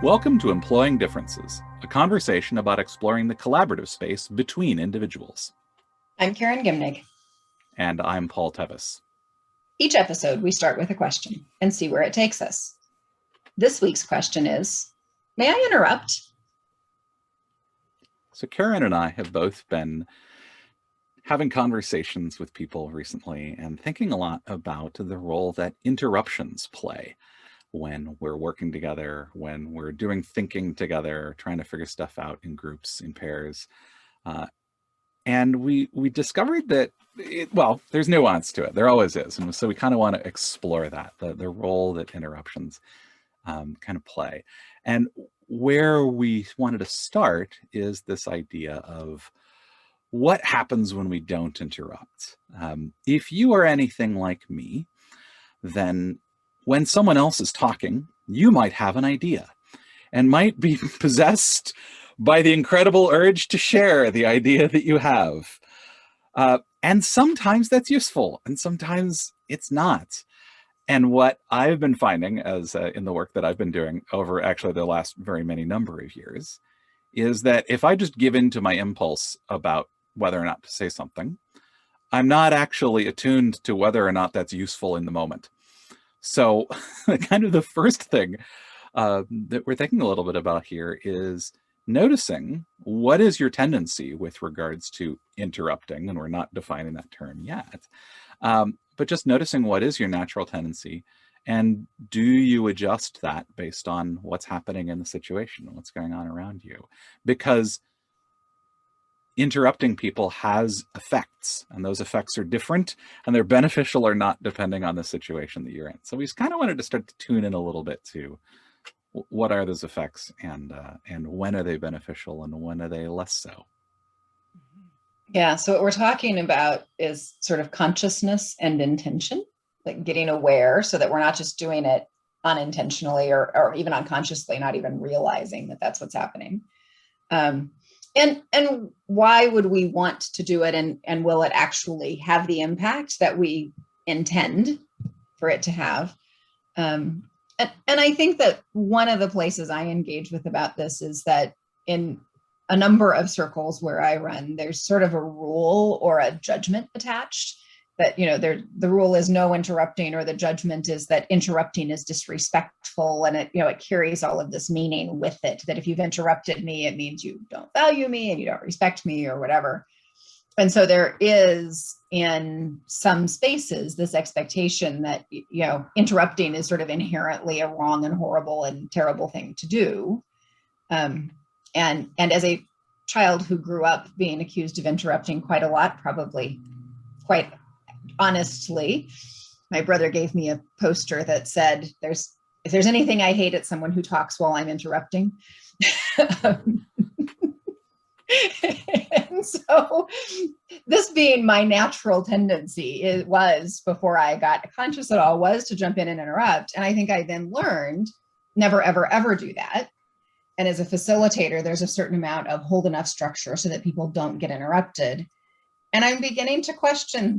Welcome to Employing Differences, a conversation about exploring the collaborative space between individuals. I'm Karen Gimnig. And I'm Paul Tevis. Each episode, we start with a question and see where it takes us. This week's question is, may I interrupt? So Karen and I have both been having conversations with people recently and thinking a lot about the role that interruptions play when we're working together, when we're doing thinking together, trying to figure stuff out in groups, in pairs. And we discovered that, there's nuance to it. There always is. And so we kind of want to explore that, the role that interruptions kind of play. And where we wanted to start is this idea of what happens when we don't interrupt. If you are anything like me, then when someone else is talking, you might have an idea and might be possessed by the incredible urge to share the idea that you have. And sometimes that's useful and sometimes it's not. And what I've been finding as in the work that I've been doing over actually the last very many number of years is that if I just give in to my impulse about whether or not to say something, I'm not actually attuned to whether or not that's useful in the moment. So kind of the first thing that we're thinking a little bit about here is noticing what is your tendency with regards to interrupting, and we're not defining that term yet, but just noticing what is your natural tendency, and do you adjust that based on what's happening in the situation, what's going on around you? Because interrupting people has effects, and those effects are different, and they're beneficial or not depending on the situation that you're in. So we just kind of wanted to start to tune in a little bit to what are those effects, and when are they beneficial and when are they less so. Yeah, so what we're talking about is sort of consciousness and intention, like getting aware so that we're not just doing it unintentionally or even unconsciously, not even realizing that that's what's happening. And why would we want to do it, and will it actually have the impact that we intend for it to have? And I think that one of the places I engage with about this is that in a number of circles where I run, there's sort of a rule or a judgment attached that, the rule is no interrupting, or the judgment is that interrupting is disrespectful. And it carries all of this meaning with it, that if you've interrupted me, it means you don't value me and you don't respect me or whatever. And so there is in some spaces this expectation that, interrupting is sort of inherently a wrong and horrible and terrible thing to do. And as a child who grew up being accused of interrupting quite a lot, probably quite honestly, my brother gave me a poster that said, if there's anything I hate, it's someone who talks while I'm interrupting. And so this being my natural tendency, it was, before I got conscious at all, was to jump in and interrupt. And I think I then learned never, ever, ever do that. And as a facilitator, there's a certain amount of hold enough structure so that people don't get interrupted. And I'm beginning to question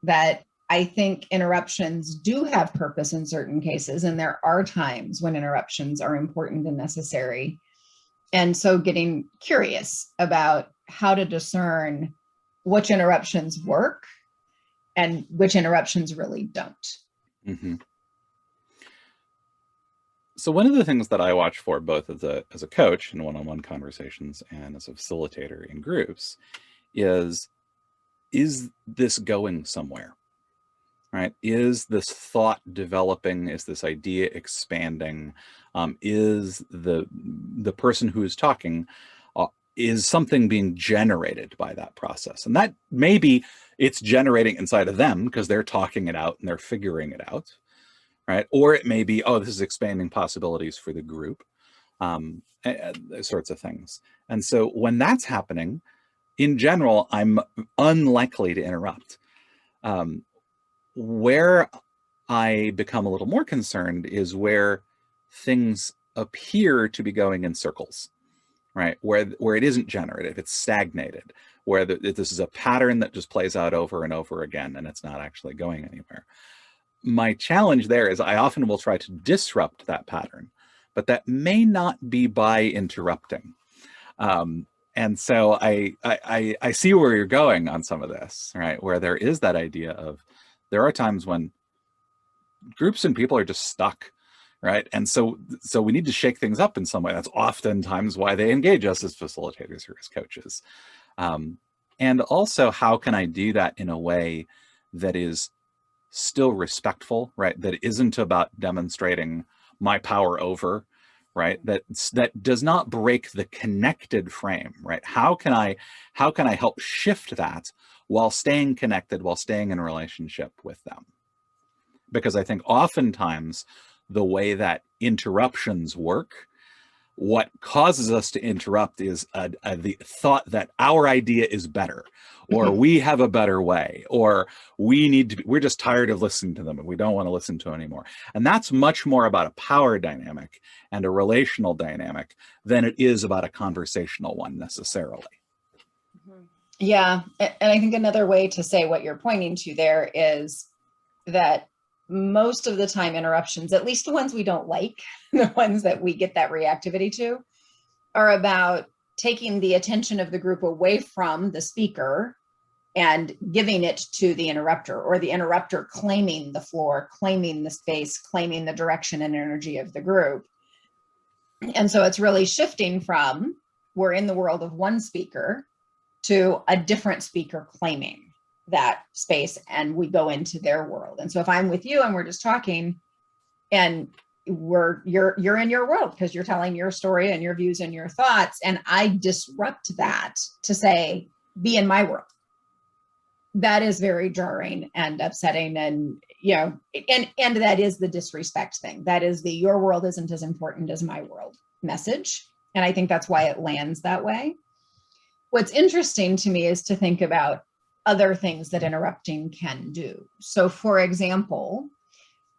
that I think interruptions do have purpose in certain cases. And there are times when interruptions are important and necessary. And so getting curious about how to discern which interruptions work and which interruptions really don't. Mm-hmm. So one of the things that I watch for, both as a coach in one-on-one conversations and as a facilitator in groups, is this going somewhere, right? Is this thought developing? Is this idea expanding? Is the person who is talking, is something being generated by that process? And that maybe it's generating inside of them because they're talking it out and they're figuring it out, right? Or it may be, this is expanding possibilities for the group, those sorts of things. And so when that's happening, in general, I'm unlikely to interrupt. Where I become a little more concerned is where things appear to be going in circles, right? Where it isn't generative, it's stagnated, where this is a pattern that just plays out over and over again, and it's not actually going anywhere. My challenge there is I often will try to disrupt that pattern but that may not be by interrupting. And so I see where you're going on some of this, right? Where there is that idea of there are times when groups and people are just stuck, right? And so we need to shake things up in some way. That's oftentimes why they engage us as facilitators or as coaches. And also, how can I do that in a way that is still respectful, right? That isn't about demonstrating my power over, right? That does not break the connected frame, right? How can I help shift that while staying connected, while staying in a relationship with them? Because I think oftentimes the way that interruptions work, what causes us to interrupt is the thought that our idea is better, or we have a better way, or we're just tired of listening to them and we don't want to listen to them anymore. And that's much more about a power dynamic and a relational dynamic than it is about a conversational one necessarily. Yeah. And I think another way to say what you're pointing to there is that most of the time interruptions, at least the ones we don't like, the ones that we get that reactivity to, are about taking the attention of the group away from the speaker and giving it to the interrupter, or the interrupter claiming the floor, claiming the space, claiming the direction and energy of the group. And so it's really shifting from, we're in the world of one speaker to a different speaker claiming that space, and we go into their world. And so if I'm with you and we're just talking, and you're in your world because you're telling your story and your views and your thoughts, and I disrupt that to say, be in my world, that is very jarring and upsetting. And and that is the disrespect thing. That is the your world isn't as important as my world message. And I think that's why it lands that way. What's interesting to me is to think about other things that interrupting can do. So for example,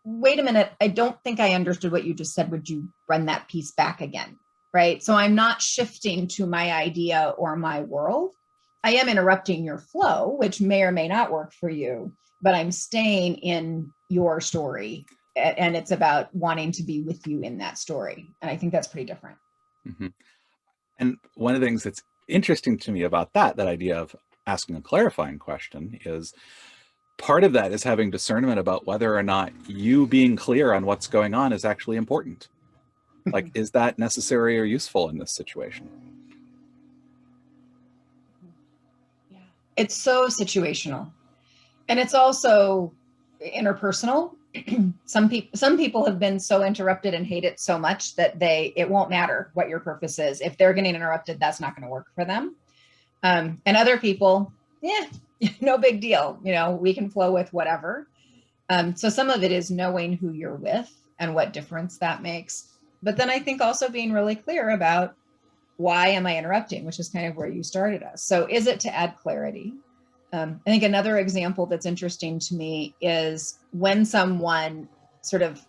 wait a minute, I don't think I understood what you just said. Would you run that piece back again? Right? So I'm not shifting to my idea or my world. I am interrupting your flow, which may or may not work for you, but I'm staying in your story. And it's about wanting to be with you in that story. And I think that's pretty different. Mm-hmm. And one of the things that's interesting to me about that idea of asking a clarifying question is part of that is having discernment about whether or not you being clear on what's going on is actually important. Like, is that necessary or useful in this situation? Yeah. It's so situational. And it's also interpersonal. Some people have been so interrupted and hate it so much that it won't matter what your purpose is. If they're getting interrupted, that's not going to work for them. And other people, no big deal. We can flow with whatever. So some of it is knowing who you're with and what difference that makes. But then I think also being really clear about, why am I interrupting, which is kind of where you started us. So is it to add clarity? I think another example that's interesting to me is when someone sort of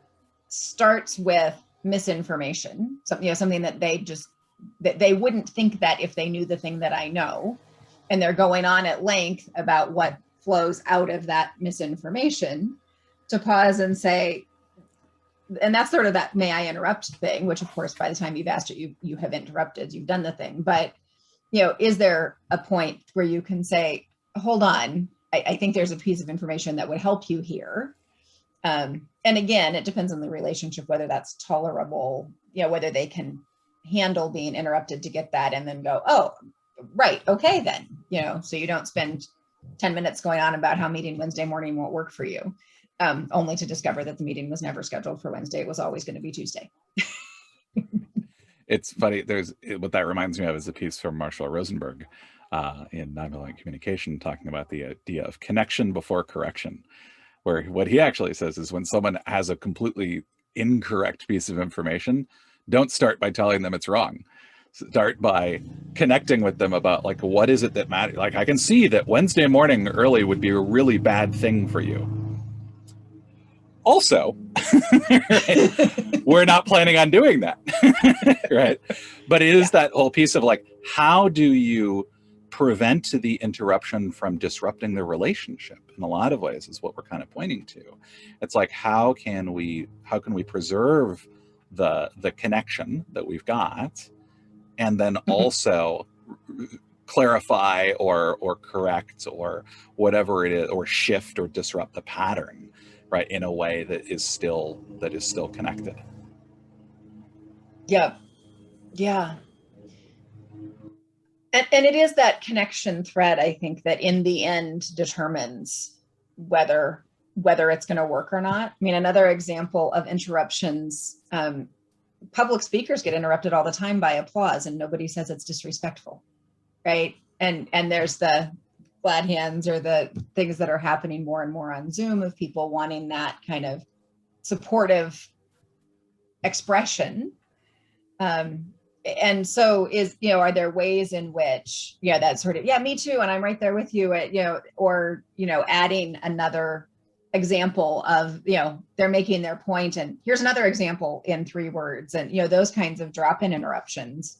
starts with misinformation, something that they wouldn't think that if they knew the thing that I know, and they're going on at length about what flows out of that misinformation, to pause and say, and that's sort of that may I interrupt thing, which of course, by the time you've asked it, you have interrupted, you've done the thing. But, is there a point where you can say, hold on, I think there's a piece of information that would help you here. And again, it depends on the relationship, whether that's tolerable, whether they can handle being interrupted to get that and then go, oh, right, okay, then, so you don't spend 10 minutes going on about how meeting Wednesday morning won't work for you, only to discover that the meeting was never scheduled for Wednesday. It was always going to be Tuesday. It's funny. What that reminds me of is a piece from Marshall Rosenberg in Nonviolent Communication, talking about the idea of connection before correction, where what he actually says is when someone has a completely incorrect piece of information, don't start by telling them it's wrong. Start by connecting with them about, like, what is it that matters? Like, I can see that Wednesday morning early would be a really bad thing for you. Also, right, we're not planning on doing that, right? But it is that whole piece of, like, how do you prevent the interruption from disrupting the relationship? In a lot of ways is what we're kind of pointing to. It's like, how can we preserve the connection that we've got, and then Mhm. also clarify or correct or whatever it is, or shift or disrupt the pattern, right, in a way that is still connected. Yep. Yeah. And it is that connection thread, I think, that in the end determines whether it's going to work or not. I mean, another example of interruptions, public speakers get interrupted all the time by applause, and nobody says it's disrespectful, right? And there's the glad hands or the things that are happening more and more on Zoom of people wanting that kind of supportive expression. um, and so are there ways in which, that sort of, yeah, me too, and I'm right there with you, or adding another example of, they're making their point and here's another example in 3 words, and those kinds of drop-in interruptions.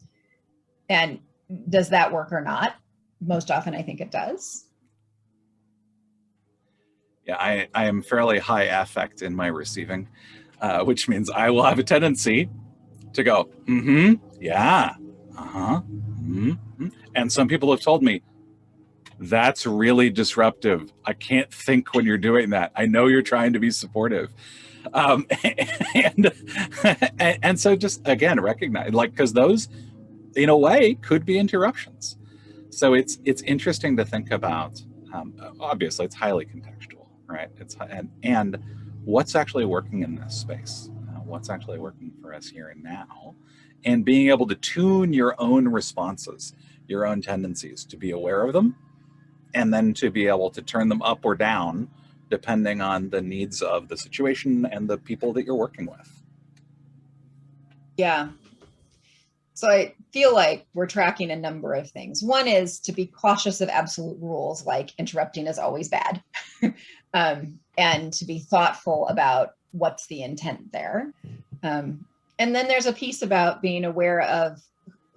And does that work or not? Most often I think it does. Yeah, I am fairly high affect in my receiving, which means I will have a tendency to go, yeah, uh-huh, mm-hmm. And some people have told me, that's really disruptive. I can't think when you're doing that. I know you're trying to be supportive. Um, and, and so just, again, recognize, like, because those, in a way, could be interruptions. So it's interesting to think about. Obviously, it's highly contextual, right? And what's actually working in this space, what's actually working for us here and now, and being able to tune your own responses, your own tendencies, to be aware of them, and then to be able to turn them up or down depending on the needs of the situation and the people that you're working with. Yeah. So I feel like we're tracking a number of things. One is to be cautious of absolute rules, like interrupting is always bad, and to be thoughtful about what's the intent there. And then there's a piece about being aware of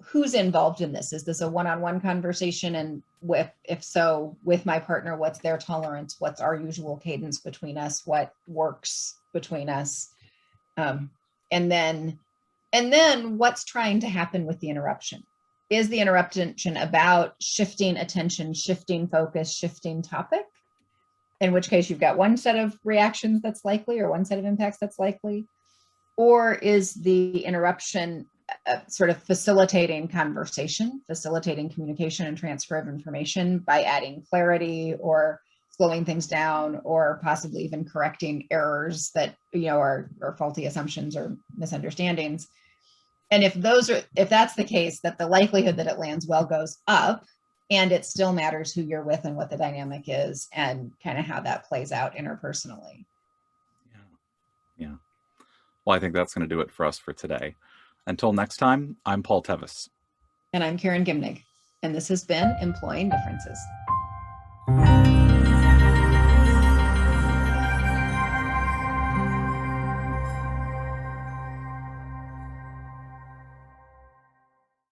who's involved in this. Is this a one-on-one conversation? And if so, with my partner, what's their tolerance? What's our usual cadence between us? What works between us? Um, and then what's trying to happen with the interruption? Is the interruption about shifting attention, shifting focus, shifting topic? In which case you've got one set of reactions that's likely, or one set of impacts that's likely. Or is the interruption sort of facilitating conversation, facilitating communication and transfer of information by adding clarity or slowing things down, or possibly even correcting errors that are faulty assumptions or misunderstandings? And if that's the case, that the likelihood that it lands well goes up, and it still matters who you're with and what the dynamic is and kind of how that plays out interpersonally. Yeah. Yeah. Well, I think that's going to do it for us for today. Until next time, I'm Paul Tevis. And I'm Karen Gimnig, and this has been Employing Differences.